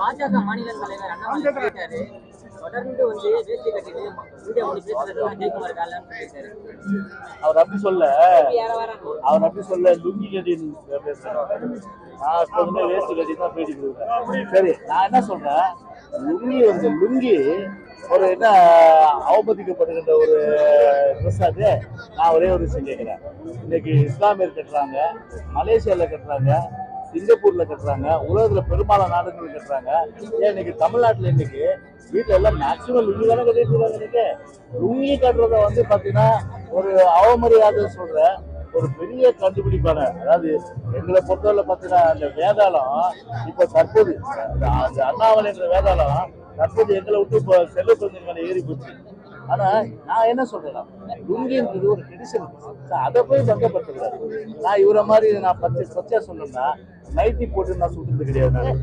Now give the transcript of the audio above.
பாஜக மாநில தலைவர் அண்ணாமலை சொல்லிட்டாரு, தொடர்ந்து வேஷ்டி கட்டிட்டு மீடியா முடி பேசுறதுலாம் ஜெயக்குமார் காலம் சொல்லிட்டாரு. அவர் அப்படி சொல்ல லுங்கி கட்டி பேசுறேன். நான் எப்போதுமே வேஷ்டி கட்டி தான் பேட்டி கொடுக்குறேன். சரி, நான் என்ன சொல்றேன், லுங்கி ஒரு என்ன அவமதிக்கப்படுகின்ற ஒரு ட்ரெஸ் அது. நான் ஒரே ஒரு விஷயம் கேட்குறேன். இன்னைக்கு இஸ்லாமியர் கட்டுறாங்க, மலேசியாவில் கட்டுறாங்க, சிங்கப்பூர்ல கட்டுறாங்க, உலகத்துல பெரும்பாலான நாடுகள் கட்டுறாங்க. ஏன் இன்னைக்கு தமிழ்நாட்டில் இன்னைக்கு வீட்டுல எல்லாம் மேக்சிமம் லுங்கி தானே கட்டிட்டு இருக்காங்க. இன்னைக்கு லுங்கி கட்டுறத பாத்தீங்கன்னா ஒரு அவமரியாதை சொல்ற ஒரு பெரிய கண்டுபிடிப்பான. அதாவது எங்களை பொறுத்தவரை பாத்தீங்கன்னா அந்த வேதாளம் இப்ப தற்போது அந்த அண்ணாமலைன்ற வேதாளம் தற்போது எங்களை விட்டு இப்போ செல்வ கொஞ்சம் ஏறி போச்சு. ஆனா நான் என்ன சொல்றேன்னா, லுங்கின்றது ஒரு ட்ரெடிஷன், அதை போய் பங்கப்படுத்தக்கூடாது. நான் இவரை மாதிரி நான் பச்சையா சொன்னோம்னா நைட்டி போட்டு நான் சுட்டுறது கிடையாது.